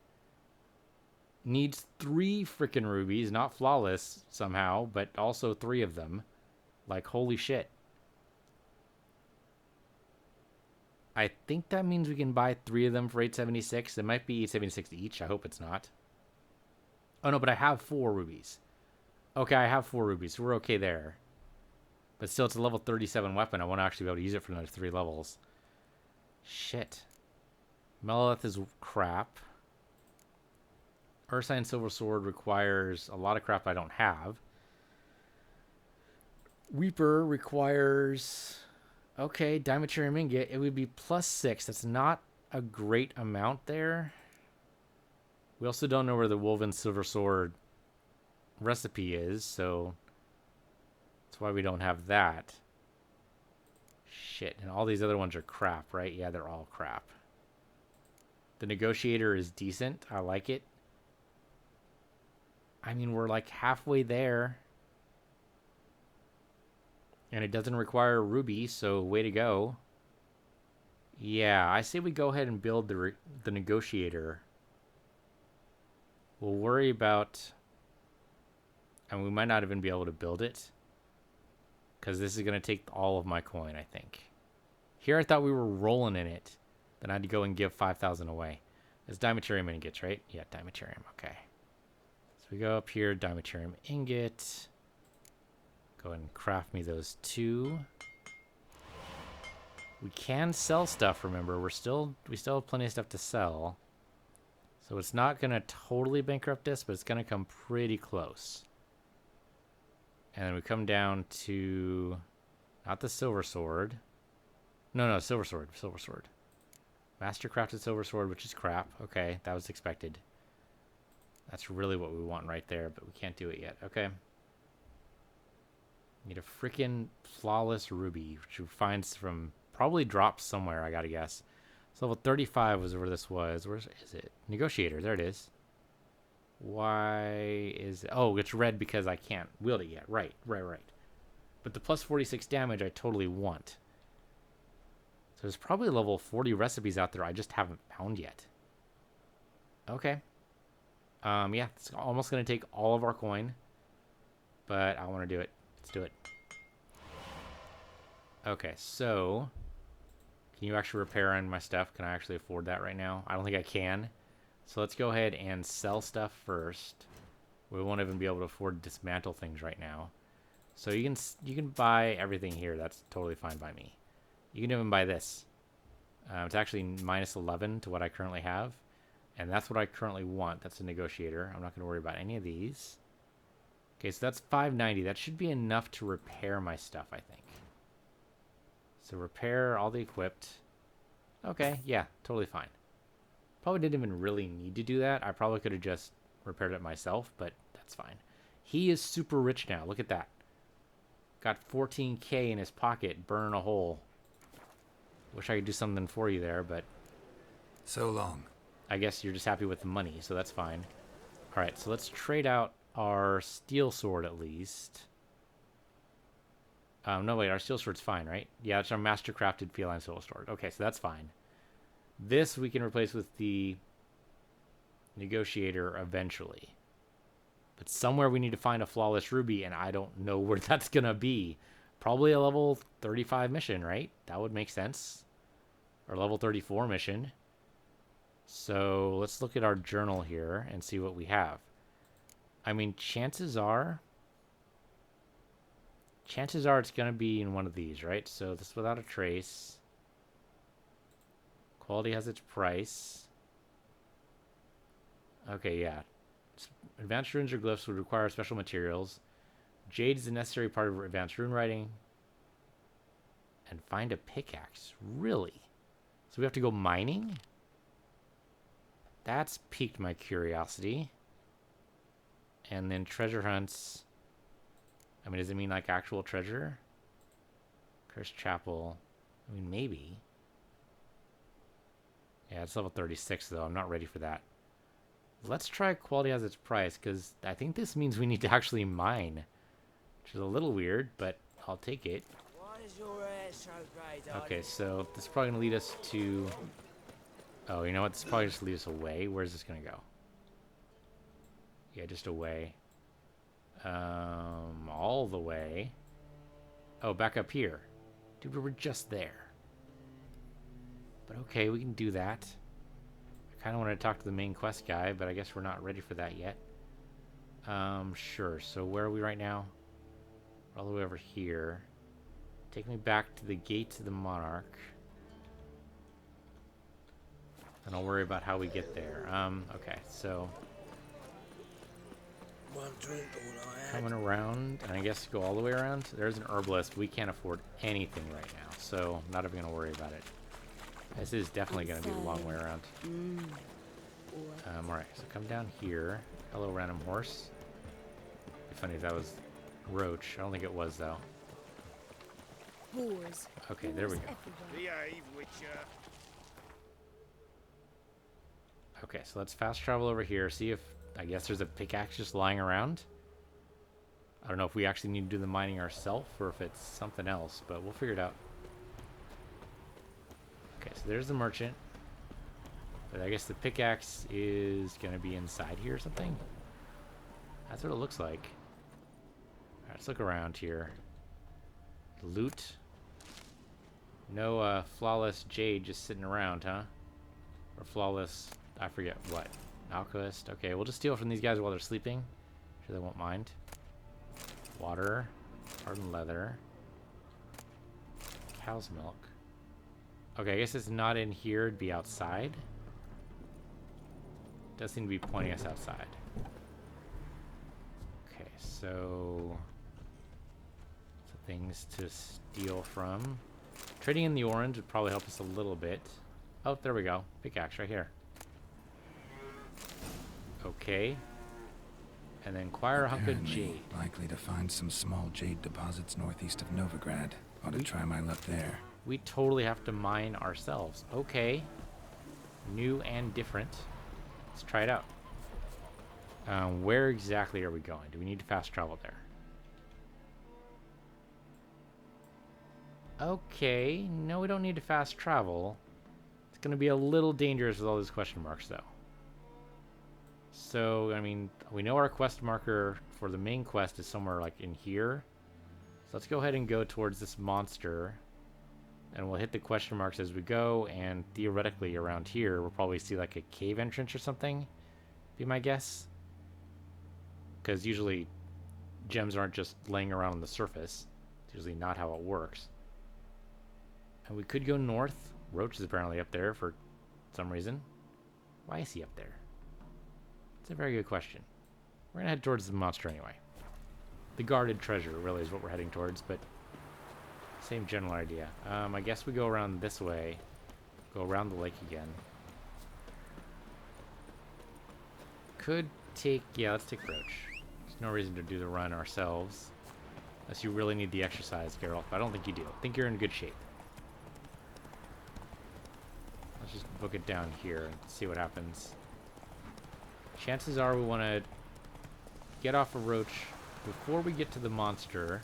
Needs 3 freaking rubies, not flawless somehow, but also 3 of them. Like, holy shit. I think that means we can buy 3 of them for 876. It might be 876 each. I hope it's not. Oh, no, but I have 4 rubies. Okay, I have 4 rubies, so we're okay there. But still, it's a level 37 weapon. I want to actually be able to use it for another 3 levels. Shit. Melolith is crap. Ursine Silver Sword requires a lot of crap I don't have. Weeper requires... Okay, Dimetarium Ingot. It would be +6. That's not a great amount there. We also don't know where the Woven Silver Sword recipe is, so... That's why we don't have that. Shit, and all these other ones are crap, right? Yeah, they're all crap. The Negotiator is decent. I like it. I mean, we're like halfway there. And it doesn't require a ruby, so way to go. Yeah, I say we go ahead and build the Negotiator. We'll worry about... And we might not even be able to build it. Because this is going to take all of my coin, I think. Here I thought we were rolling in it. Then I had to go and give 5,000 away. It's Dimetarium Ingots, right? Yeah, Dimetarium, okay. So we go up here, Dimetarium Ingot. Go ahead and craft me those 2. We can sell stuff, remember. We still have plenty of stuff to sell. So it's not going to totally bankrupt us, but it's going to come pretty close. And then we come down to... Not the Silver Sword. No, Silver Sword. Silver Sword. Mastercrafted Silver Sword, which is crap. Okay, that was expected. That's really what we want right there, but we can't do it yet. Okay. Need a freaking flawless ruby, which we find from... Probably drops somewhere, I gotta guess. So level 35 was where this was. Where is it? Negotiator. There it is. Why is it? Oh, it's red because I can't wield it yet. Right. But the plus 46 damage I totally want. So there's probably level 40 recipes out there I just haven't found yet. Okay. Yeah, it's almost going to take all of our coin. But I want to do it. Let's do it. Okay, so... Can you actually repair on my stuff? Can I actually afford that right now? I don't think I can. So let's go ahead and sell stuff first. We won't even be able to afford to dismantle things right now. So you can buy everything here. That's totally fine by me. You can even buy this. It's actually minus 11 to what I currently have. And that's what I currently want. That's a Negotiator. I'm not going to worry about any of these. Okay, so that's 590. That should be enough to repair my stuff, I think. So repair all the equipped. Okay, yeah, totally fine. Probably didn't even really need to do that. I probably could have just repaired it myself, but that's fine. He is super rich now. Look at that. Got 14K in his pocket. Burn a hole. Wish I could do something for you there, but... So long. I guess you're just happy with the money, so that's fine. Alright, so let's trade out our steel sword at least. No, wait, our steel sword's fine, right? Yeah, it's our mastercrafted feline steel sword. Okay, so that's fine. This we can replace with the Negotiator eventually. But somewhere we need to find a flawless ruby, and I don't know where that's going to be. Probably a level 35 mission, right? That would make sense. Or level 34 mission. So let's look at our journal here and see what we have. I mean, chances are it's going to be in one of these, right? So this without a trace. Quality has its price. Okay, yeah. Advanced runes or glyphs would require special materials. Jade is a necessary part of advanced rune writing. And find a pickaxe. Really? So we have to go mining? That's piqued my curiosity. And then treasure hunts. I mean, does it mean like actual treasure? Cursed Chapel. I mean, maybe. Yeah, it's level 36, though. I'm not ready for that. Let's try quality has its price, because I think this means we need to actually mine. Which is a little weird, but I'll take it. Why is your hair so grey, darling? Okay, so this is probably going to lead us to... Oh, you know what? This is probably just lead us away. Where's this going to go? Yeah, just away. All the way. Oh, back up here. Dude, we were just there. But okay, we can do that. I kind of want to talk to the main quest guy, but I guess we're not ready for that yet. Sure. So where are we right now? We're all the way over here. Take me back to the gates of the Monarch. And I'll worry about how we get there. Okay, so... One drink, all I had. Coming around, and I guess go all the way around. There's an herbalist. We can't afford anything right now, so I'm not even going to worry about it. This is definitely going to be a long way around. Alright, so come down here. Hello, random horse. It'd be funny if that was Roach. I don't think it was, though. Wars. Okay, there we go. Behave, Witcher. Okay, so let's fast travel over here. See if, I guess there's a pickaxe just lying around. I don't know if we actually need to do the mining ourselves or if it's something else, but we'll figure it out. Okay, so there's the merchant. But I guess the pickaxe is going to be inside here or something. That's what it looks like. Alright, let's look around here. Loot. No flawless jade just sitting around, huh? Or flawless, I forget what. Alchemist. Okay, we'll just steal from these guys while they're sleeping. Sure they won't mind. Water. Hardened leather. Cow's milk. Okay, I guess it's not in here. It'd be outside. Does seem to be pointing us outside. Okay, so... things to steal from. Trading in the orange would probably help us a little bit. Oh, there we go. Pickaxe right here. Okay. And then acquire a hunk of Apparently jade. likely to find some small jade deposits northeast of Novigrad. Ought to try my luck there. We totally have to mine ourselves. Okay. New and different. Let's try it out. Where exactly are we going? Do we need to fast travel there? Okay. No, we don't need to fast travel. It's going to be a little dangerous with all these question marks, though. So, I mean, we know our quest marker for the main quest is somewhere like in here. So let's go ahead and go towards this monster. And we'll hit the question marks as we go. And theoretically around here, we'll probably see like a cave entrance or something. Be my guess. Because usually gems aren't just laying around on the surface. It's usually not how it works. And we could go north. Roach is apparently up there for some reason. Why is he up there? It's a very good question. We're going to head towards the monster anyway. The guarded treasure really is what we're heading towards, but same general idea. I guess we go around this way. Go around the lake again. Could take... Yeah, let's take Roach. There's no reason to do the run ourselves. Unless you really need the exercise, Geralt. I don't think you do. I think you're in good shape. Let's just book it down here and see what happens. Chances are we want to get off a Roach before we get to the monster.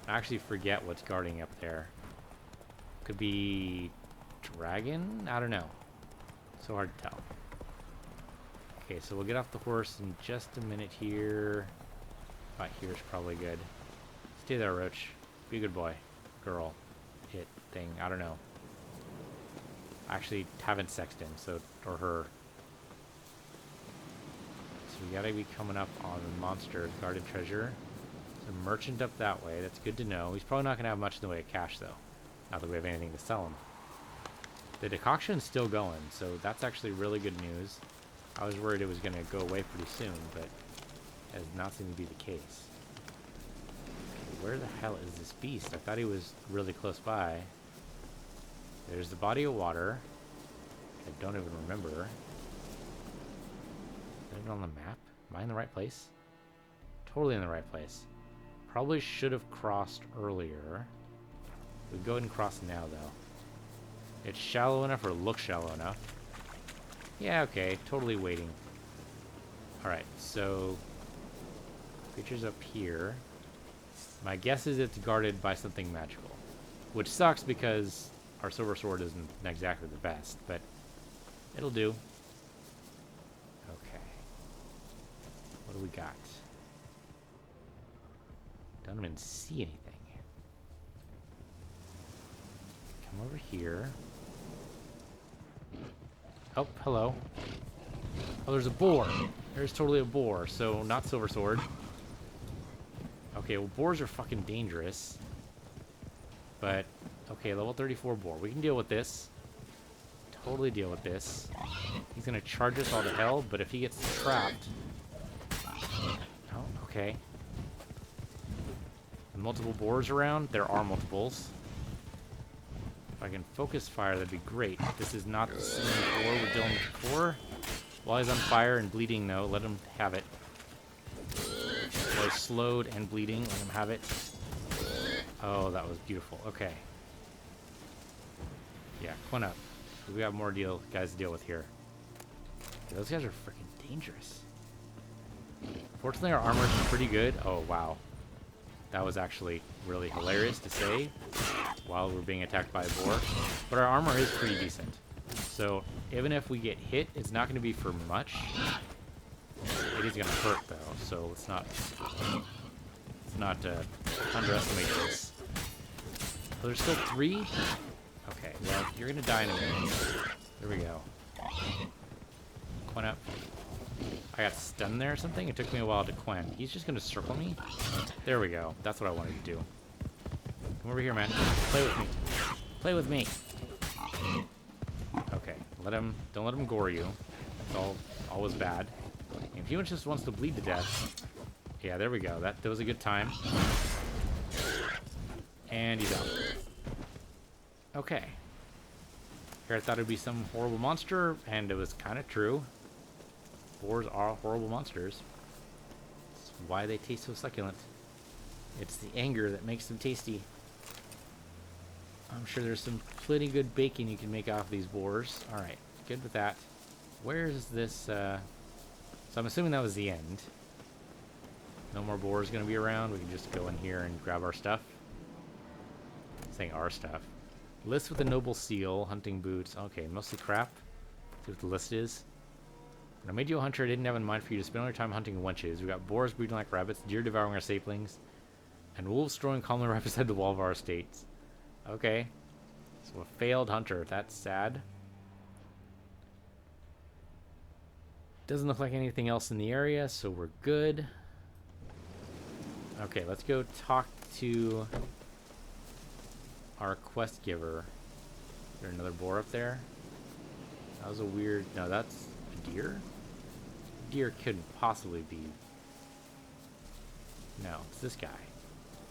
I actually forget what's guarding up there. Could be dragon? I don't know. So hard to tell. Okay, so we'll get off the horse in just a minute here. About here is probably good. Stay there, Roach. Be a good boy. Girl. It thing. I don't know. I actually haven't sexed him, so... or her. So we gotta be coming up on the monster guarded treasure. There's a merchant up that way. That's good to know. He's probably not gonna have much in the way of cash, though. Not that we have anything to sell him. The decoction's still going, so that's actually really good news. I was worried it was gonna go away pretty soon, but that does not seem to be the case. Okay, where the hell is this beast? I thought he was really close by. There's the body of water. I don't even remember. Is that even on the map? Am I in the right place? Totally in the right place. Probably should have crossed earlier. We go ahead and cross now, though. It's shallow enough or looks shallow enough. Yeah, okay. Totally waiting. Alright, so... creature's up here. My guess is it's guarded by something magical. Which sucks because our silver sword isn't exactly the best, but it'll do. Okay. What do we got? Don't even see anything. Come over here. Oh, hello. Oh, there's a boar. There's totally a boar, so not silver sword. Okay, well, boars are fucking dangerous. But, okay, level 34 boar. We can deal with this. Totally deal with this. He's gonna charge us all to hell, but if he gets trapped... Oh, okay. Multiple boars around? There are multiples. If I can focus fire, that'd be great. This is not the same boar we're dealing with before. While he's on fire and bleeding, though, let him have it. While he's slowed and bleeding, let him have it. Oh, that was beautiful. Okay. Yeah, Quinn up. We got more guys to deal with here. Yeah, those guys are freaking dangerous. Fortunately, our armor's pretty good. Oh, wow. That was actually really hilarious to say while we're being attacked by a boar. But our armor is pretty decent. So even if we get hit, it's not going to be for much. It is going to hurt, though. So let's not underestimate this. Oh, there's still 3? Okay, well, you're going to die in a minute. There we go. Quinn up. I got stunned there or something? It took me a while to Quinn. He's just going to circle me? There we go. That's what I wanted to do. Come over here, man. Play with me. Play with me. Okay. Don't let him gore you. It's always bad. If he just wants to bleed to death. Yeah, there we go. That was a good time. And he's out. Okay. Here I thought it'd be some horrible monster, and it was kind of true. Boars are horrible monsters. That's why they taste so succulent. It's the anger that makes them tasty. I'm sure there's some plenty good bacon you can make off these boars. Alright, good with that. Where is this, So I'm assuming that was the end. No more boars gonna be around. We can just go in here and grab our stuff. Saying our stuff. List with a noble seal, hunting boots. Okay, mostly crap. See what the list is. When I made you a hunter, I didn't have in mind for you to spend all your time hunting wenches. We got boars breeding like rabbits, deer devouring our saplings, and wolves strolling calmly right beside the wall of our estates. Okay. So a failed hunter. That's sad. Doesn't look like anything else in the area, so we're good. Okay, let's go talk to our quest giver. Is there another boar up there? That was a weird... No, that's a deer? Deer couldn't possibly be... No, it's this guy.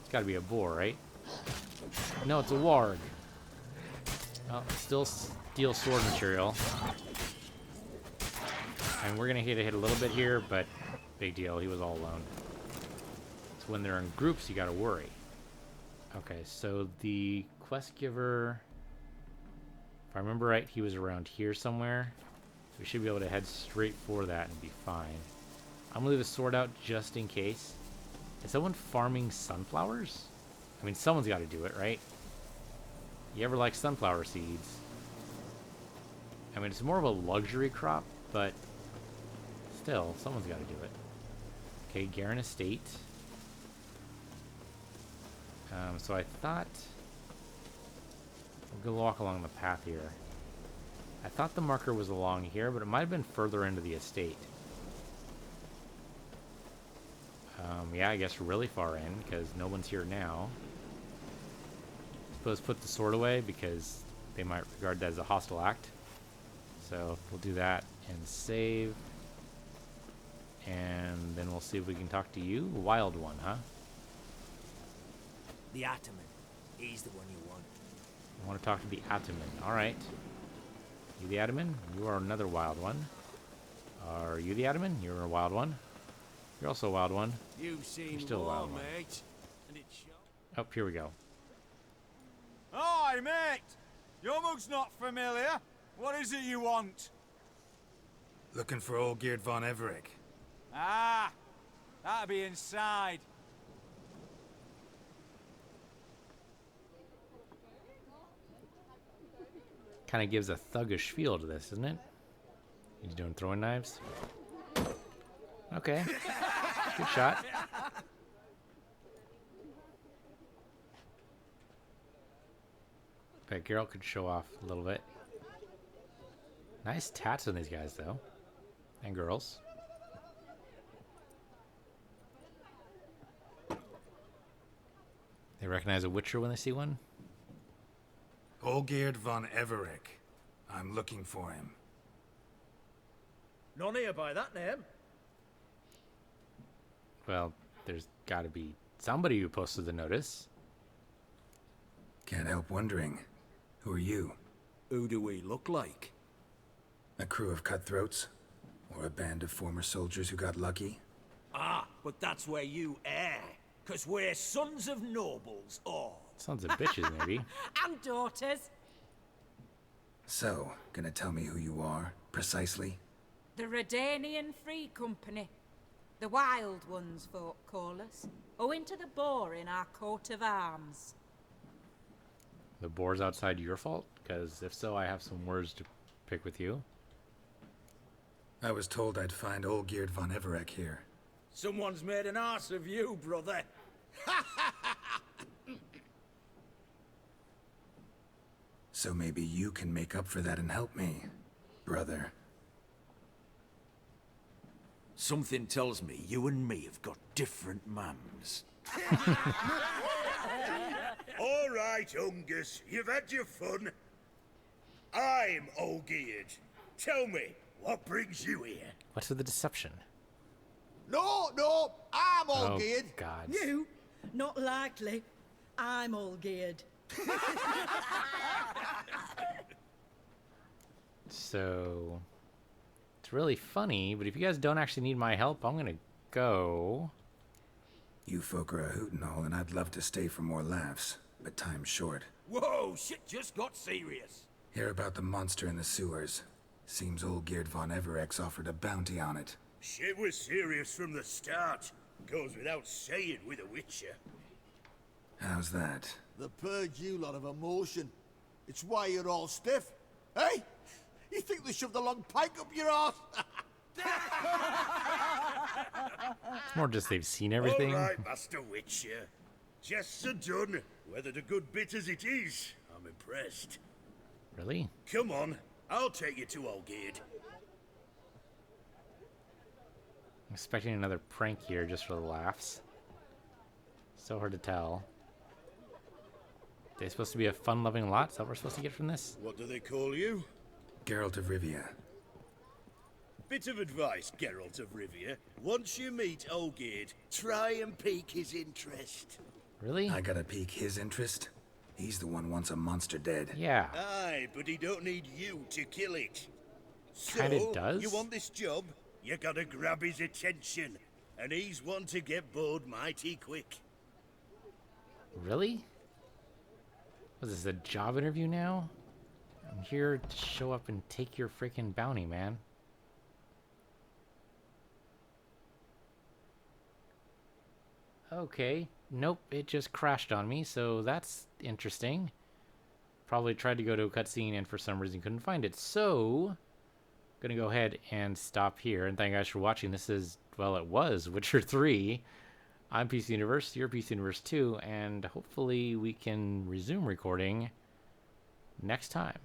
It's gotta be a boar, right? No, it's a warg. Oh, still steel sword material. And we're gonna hit a little bit here, but big deal, he was all alone. So when they're in groups, you gotta worry. Okay, so the quest giver... If I remember right, he was around here somewhere. We should be able to head straight for that and be fine. I'm gonna leave the sword out just in case. Is someone farming sunflowers? I mean, someone's got to do it, right? You ever like sunflower seeds? I mean, it's more of a luxury crop, but still, someone's got to do it. Okay, Garen Estate. So I thought... We'll go walk along the path here. I thought the marker was along here, but it might have been further into the estate. Yeah, I guess really far in, because no one's here now. Suppose put the sword away, because they might regard that as a hostile act. So we'll do that and save. And then we'll see if we can talk to you. Wild one, huh? The Ataman. He's the one you want. I want to talk to the Ataman. Alright. You the Ataman? You are another wild one. Are you the Ataman? You're a wild one. You're also a wild one. You've seen You're still a wild war, one. mate. And it shows. Oh, here we go. Oi, mate! Your mug's not familiar. What is it you want? Looking for Olgierd von Everec. Ah, that'll be inside. Kind of gives a thuggish feel to this, isn't it? He's doing throwing knives. Okay. Good shot. Bet Geralt could show off a little bit. Nice tats on these guys, though. And girls. They recognize a Witcher when they see one? Olgierd von Everec. I'm looking for him. None here by that name. Well, there's got to be somebody who posted the notice. Can't help wondering. Who are you? Who do we look like? A crew of cutthroats? Or a band of former soldiers who got lucky? Ah, but that's where you err. 'Cause we're sons of nobles, all. Sons of bitches, maybe. And daughters. So, gonna tell me who you are, precisely? The Redanian Free Company. The Wild Ones, folk call us. Owing to the boar in our coat of arms. The boar's outside your fault? Because if so, I have some words to pick with you. I was told I'd find Olgierd von Everec here. Someone's made an arse of you, brother. So maybe you can make up for that and help me, brother. Something tells me you and me have got different mums. All right, Ungus, you've had your fun. I'm Olgierd. Tell me, what brings you here? What's with the deception? No, I'm all Oh, geared. God. You? Not likely. I'm all geared. So, it's really funny, but if you guys don't actually need my help, I'm gonna go. You folk are a hoot and all, and I'd love to stay for more laughs, but time's short. Whoa, shit just got serious. Hear about the monster in the sewers. Seems Olgierd von Everec offered a bounty on it. Shit was serious from the start. Goes without saying with a Witcher. How's that? The purge you lot of emotion. It's why you're all stiff. Hey? You think they shoved a long pike up your arse? It's more just they've seen everything. All right, Master Witcher. Jests are done. Whether the good bit as it is, I'm impressed. Really? Come on, I'll take you to Olgierd. I'm expecting another prank here just for the laughs. So hard to tell. They supposed to be a fun-loving lot? Is that what we're supposed to get from this? What do they call you? Geralt of Rivia. Bit of advice, Geralt of Rivia. Once you meet Olgierd, try and pique his interest. Really? I gotta pique his interest? He's the one wants a monster dead. Yeah. Aye, but he don't need you to kill it. So, Kinda does. you want this job? You gotta grab his attention. And he's one to get bored mighty quick. Really? Was this a job interview now? I'm here to show up and take your freaking bounty, man. Okay. Nope, it just crashed on me, so that's interesting. Probably tried to go to a cutscene and for some reason couldn't find it. So, gonna go ahead and stop here. And thank you guys for watching. This is, well, it was Witcher 3. I'm PC Universe, you're PC Universe 2, and hopefully we can resume recording next time.